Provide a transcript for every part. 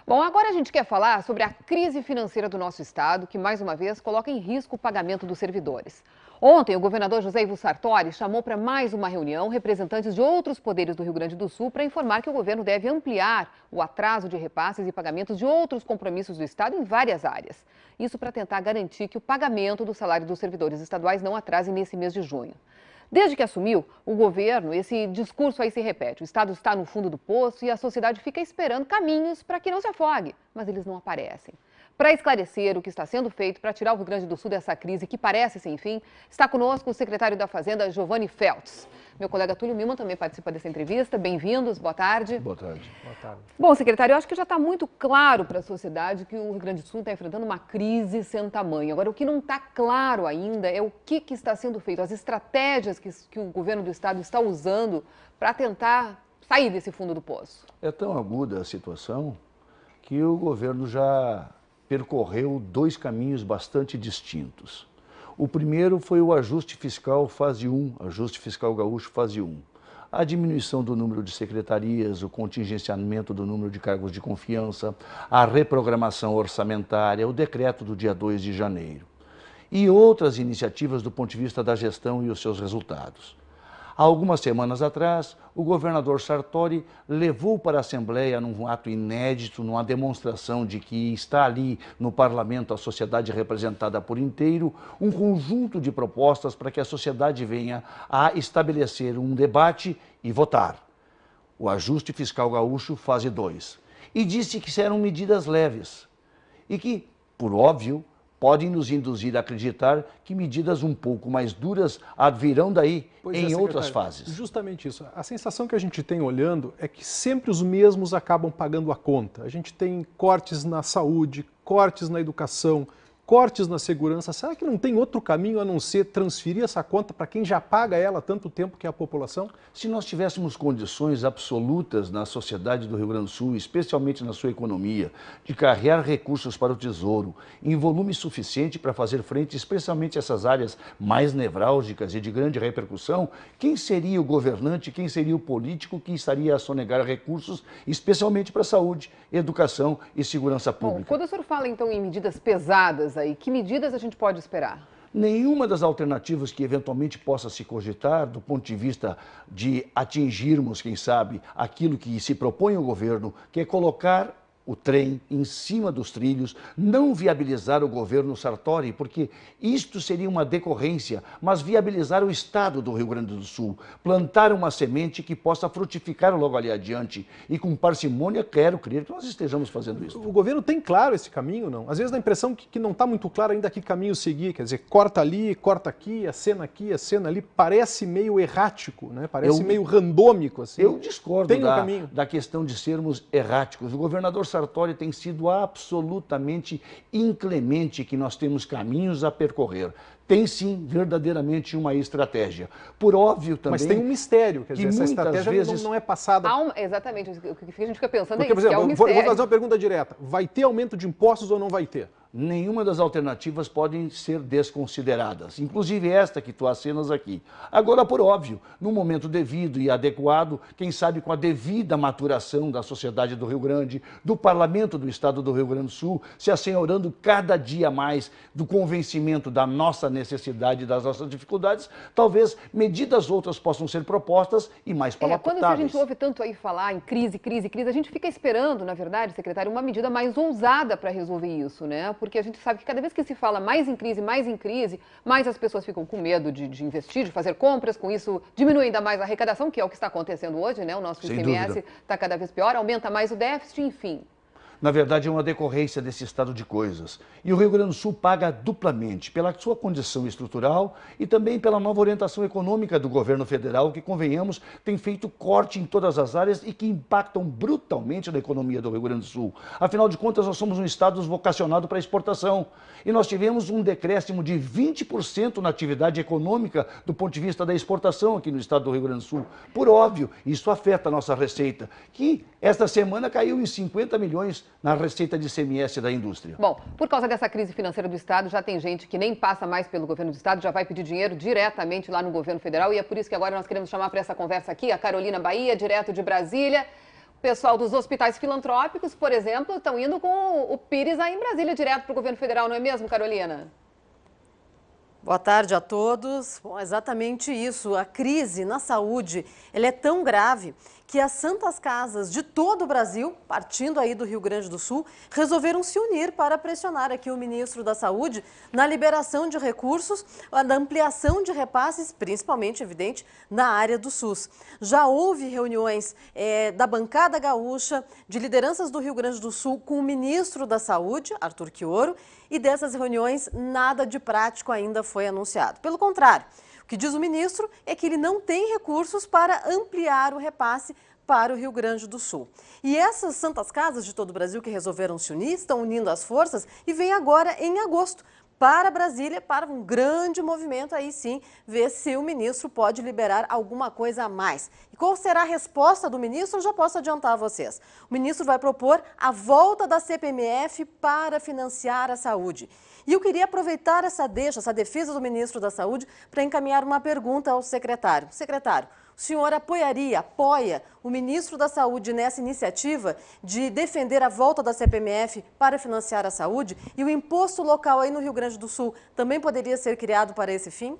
Bom, agora a gente quer falar sobre a crise financeira do nosso estado, que mais uma vez coloca em risco o pagamento dos servidores. Ontem, o governador José Ivo Sartori chamou para mais uma reunião representantes de outros poderes do Rio Grande do Sul para informar que o governo deve ampliar o atraso de repasses e pagamentos de outros compromissos do estado em várias áreas. Isso para tentar garantir que o pagamento do salário dos servidores estaduais não atrase nesse mês de junho. Desde que assumiu, o governo, esse discurso aí se repete. O Estado está no fundo do poço e a sociedade fica esperando caminhos para que não se afogue, mas eles não aparecem. Para esclarecer o que está sendo feito para tirar o Rio Grande do Sul dessa crise que parece sem fim, está conosco o secretário da Fazenda, Giovanni Feltz. Meu colega Túlio Milman também participa dessa entrevista. Bem-vindos, boa tarde. Boa tarde. Boa tarde. Bom, secretário, eu acho que já está muito claro para a sociedade que o Rio Grande do Sul está enfrentando uma crise sem tamanho. Agora, o que não está claro ainda é o que está sendo feito, as estratégias que o governo do estado está usando para tentar sair desse fundo do poço. É tão aguda a situação que o governo já percorreu dois caminhos bastante distintos. O primeiro foi o ajuste fiscal fase 1, ajuste fiscal gaúcho fase 1. A diminuição do número de secretarias, o contingenciamento do número de cargos de confiança, a reprogramação orçamentária, o decreto do dia 2 de janeiro. E outras iniciativas do ponto de vista da gestão e os seus resultados. Há algumas semanas atrás, o governador Sartori levou para a Assembleia, num ato inédito, numa demonstração de que está ali no parlamento a sociedade representada por inteiro, um conjunto de propostas para que a sociedade venha a estabelecer um debate e votar. O ajuste fiscal gaúcho, fase 2. E disse que serão medidas leves e que, por óbvio, podem nos induzir a acreditar que medidas um pouco mais duras virão daí em outras fases. Justamente isso. A sensação que a gente tem olhando é que sempre os mesmos acabam pagando a conta. A gente tem cortes na saúde, cortes na educação, cortes na segurança. Será que não tem outro caminho a não ser transferir essa conta para quem já paga ela há tanto tempo, que é a população? Se nós tivéssemos condições absolutas na sociedade do Rio Grande do Sul, especialmente na sua economia, de carregar recursos para o Tesouro em volume suficiente para fazer frente especialmente a essas áreas mais nevrálgicas e de grande repercussão, quem seria o governante, quem seria o político que estaria a sonegar recursos, especialmente para a saúde, educação e segurança pública? Bom, quando o senhor fala então em medidas pesadas aí, que medidas a gente pode esperar? Nenhuma das alternativas que eventualmente possa se cogitar, do ponto de vista de atingirmos, quem sabe, aquilo que se propõe o governo, que é colocar o trem em cima dos trilhos, não viabilizar o governo Sartori, porque isto seria uma decorrência, mas viabilizar o estado do Rio Grande do Sul, plantar uma semente que possa frutificar logo ali adiante e com parcimônia, quero crer que nós estejamos fazendo isso. O governo tem claro esse caminho, não? Às vezes dá a impressão que não está muito claro ainda que caminho seguir, quer dizer, corta ali, corta aqui, a cena ali, parece meio errático, né? Parece meio randômico, assim. Eu discordo tem um caminho. Da questão de sermos erráticos. O governador Sartori tem sido absolutamente inclemente que nós temos caminhos a percorrer. Tem sim, verdadeiramente, uma estratégia. Por óbvio também... Mas tem um mistério, quer dizer, essa estratégia vezes... não é passada... Exatamente, o que a gente fica pensando Porque, é isso, por exemplo, que é um vou mistério. fazer uma pergunta direta. Vai ter aumento de impostos ou não vai ter? Nenhuma das alternativas podem ser desconsideradas, inclusive esta que tu acenas aqui. Agora, por óbvio, no momento devido e adequado, quem sabe com a devida maturação da sociedade do Rio Grande, do Parlamento do Estado do Rio Grande do Sul, se assenhorando cada dia mais do convencimento da nossa necessidade, das nossas dificuldades, talvez medidas outras possam ser propostas e mais palatáveis. Quando a gente ouve tanto aí falar em crise, a gente fica esperando, na verdade, secretário, uma medida mais ousada para resolver isso, né? Porque a gente sabe que cada vez que se fala mais em crise, mais as pessoas ficam com medo de investir, de fazer compras, com isso diminui ainda mais a arrecadação, que é o que está acontecendo hoje, né? O nosso ICMS está cada vez pior, aumenta mais o déficit, enfim. Na verdade, é uma decorrência desse estado de coisas. E o Rio Grande do Sul paga duplamente pela sua condição estrutural e também pela nova orientação econômica do governo federal, que, convenhamos, tem feito corte em todas as áreas e que impactam brutalmente na economia do Rio Grande do Sul. Afinal de contas, nós somos um estado vocacionado para a exportação. E nós tivemos um decréscimo de 20% na atividade econômica do ponto de vista da exportação aqui no estado do Rio Grande do Sul. Por óbvio, isso afeta a nossa receita, que esta semana caiu em 50 milhões na receita de ICMS da indústria. Bom, por causa dessa crise financeira do Estado, já tem gente que nem passa mais pelo governo do Estado, já vai pedir dinheiro diretamente lá no governo federal, e é por isso que agora nós queremos chamar para essa conversa aqui a Carolina Bahia, direto de Brasília. Pessoal dos hospitais filantrópicos, por exemplo, estão indo com o Pires aí em Brasília, direto para o governo federal, não é mesmo, Carolina? Boa tarde a todos. Bom, exatamente isso. A crise na saúde, ela é tão grave que as santas casas de todo o Brasil, partindo aí do Rio Grande do Sul, resolveram se unir para pressionar aqui o ministro da Saúde na liberação de recursos, na ampliação de repasses, principalmente, evidente, na área do SUS. Já houve reuniões da bancada gaúcha, de lideranças do Rio Grande do Sul com o ministro da Saúde, Arthur Quioro, e dessas reuniões nada de prático ainda foi anunciado. Pelo contrário, o que diz o ministro é que ele não tem recursos para ampliar o repasse para o Rio Grande do Sul. E essas santas casas de todo o Brasil que resolveram se unir, estão unindo as forças e vêm agora em agosto para Brasília, para um grande movimento, aí sim, ver se o ministro pode liberar alguma coisa a mais. E qual será a resposta do ministro? Eu já posso adiantar a vocês. O ministro vai propor a volta da CPMF para financiar a saúde. E eu queria aproveitar essa defesa do ministro da Saúde, para encaminhar uma pergunta ao secretário. Secretário, o senhor apoia o ministro da Saúde nessa iniciativa de defender a volta da CPMF para financiar a saúde? E o imposto local aí no Rio Grande do Sul também poderia ser criado para esse fim?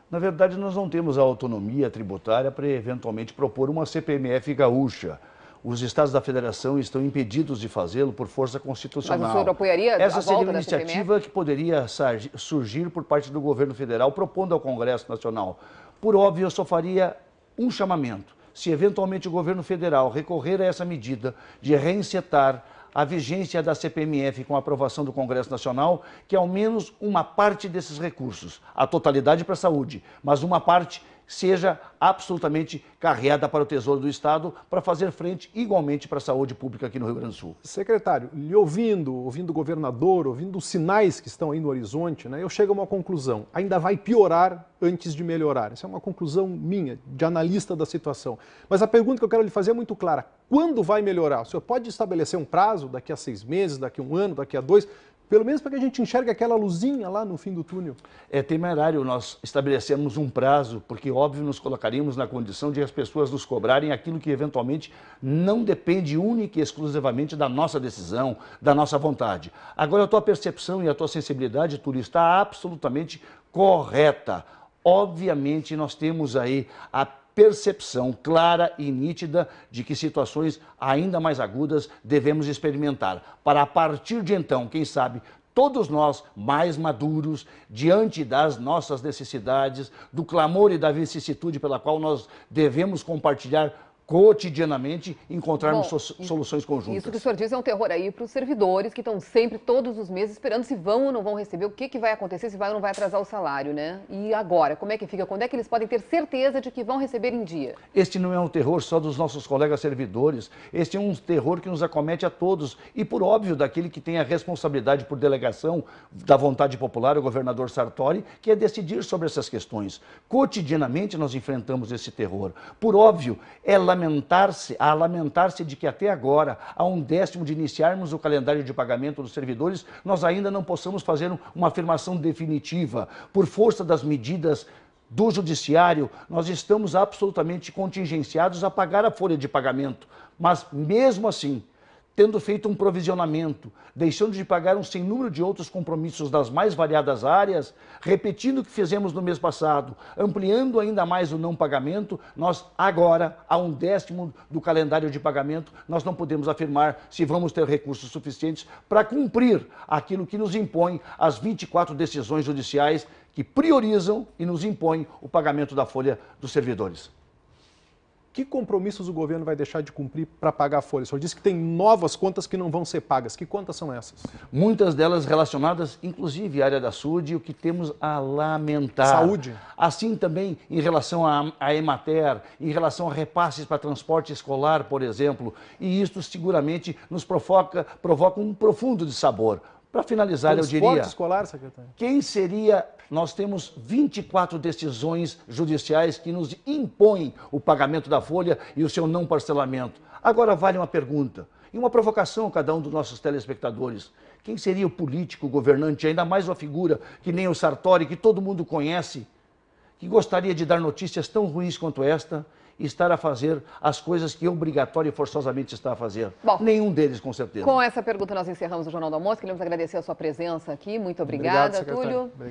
Na verdade, nós não temos a autonomia tributária para eventualmente propor uma CPMF gaúcha. Os estados da federação estão impedidos de fazê-lo por força constitucional. Mas o senhor apoiaria Essa a seria volta uma da iniciativa que poderia surgir por parte do governo federal, propondo ao Congresso Nacional. Por óbvio, eu só faria um chamamento. Se eventualmente o governo federal recorrer a essa medida de reencetar a vigência da CPMF com a aprovação do Congresso Nacional, que ao menos uma parte desses recursos, a totalidade para a saúde, mas uma parte seja absolutamente carreada para o Tesouro do Estado para fazer frente igualmente para a saúde pública aqui no Rio Grande do Sul. Secretário, lhe ouvindo o governador, ouvindo os sinais que estão aí no horizonte, né, eu chego a uma conclusão: ainda vai piorar antes de melhorar. Essa é uma conclusão minha, de analista da situação. Mas a pergunta que eu quero lhe fazer é muito clara: quando vai melhorar? O senhor pode estabelecer um prazo, daqui a 6 meses, daqui a 1 ano, daqui a 2? Pelo menos para que a gente enxergue aquela luzinha lá no fim do túnel. É temerário nós estabelecermos um prazo, porque, óbvio, nos colocaríamos na condição de as pessoas nos cobrarem aquilo que, eventualmente, não depende única e exclusivamente da nossa decisão, da nossa vontade. Agora, a tua percepção e a tua sensibilidade, Túlio, está absolutamente correta. Obviamente, nós temos aí a percepção clara e nítida de que situações ainda mais agudas devemos experimentar, para a partir de então, quem sabe, todos nós mais maduros, diante das nossas necessidades, do clamor e da vicissitude pela qual nós devemos compartilhar cotidianamente, encontrarmos soluções conjuntas. Isso que o senhor diz é um terror aí para os servidores que estão sempre, todos os meses, esperando se vão ou não vão receber, o que vai acontecer, se vai ou não vai atrasar o salário, né? E agora, como é que fica? Quando é que eles podem ter certeza de que vão receber em dia? Este não é um terror só dos nossos colegas servidores, este é um terror que nos acomete a todos e, por óbvio, daquele que tem a responsabilidade por delegação da vontade popular, o governador Sartori, que é decidir sobre essas questões. Cotidianamente nós enfrentamos esse terror. Por óbvio, é lamentar-se de que até agora, a 1/10 de iniciarmos o calendário de pagamento dos servidores, nós ainda não possamos fazer uma afirmação definitiva. Por força das medidas do Judiciário, nós estamos absolutamente contingenciados a pagar a folha de pagamento. Mas, mesmo assim, tendo feito um provisionamento, deixando de pagar um sem número de outros compromissos das mais variadas áreas, repetindo o que fizemos no mês passado, ampliando ainda mais o não pagamento, nós agora, a 1/10 do calendário de pagamento, nós não podemos afirmar se vamos ter recursos suficientes para cumprir aquilo que nos impõe as 24 decisões judiciais que priorizam e nos impõem o pagamento da folha dos servidores. Que compromissos o governo vai deixar de cumprir para pagar a folha? O senhor disse que tem novas contas que não vão ser pagas. Que contas são essas? Muitas delas relacionadas, inclusive, à área da saúde, e o que temos a lamentar. Saúde. Assim também em relação à Emater, em relação a repasses para transporte escolar, por exemplo. E isto seguramente nos provoca um profundo dissabor. Para finalizar, eu diria... Transporte escolar, secretário? Quem seria... Nós temos 24 decisões judiciais que nos impõem o pagamento da folha e o seu não parcelamento. Agora vale uma pergunta e uma provocação a cada um dos nossos telespectadores. Quem seria o político, o governante, ainda mais uma figura que nem o Sartori, que todo mundo conhece, que gostaria de dar notícias tão ruins quanto esta estar a fazer as coisas que obrigatório e forçosamente está a fazer. Bom, nenhum deles, com certeza. Com essa pergunta nós encerramos o Jornal do Almoço. Queremos agradecer a sua presença aqui. Muito obrigada, Obrigado, Túlio. secretário.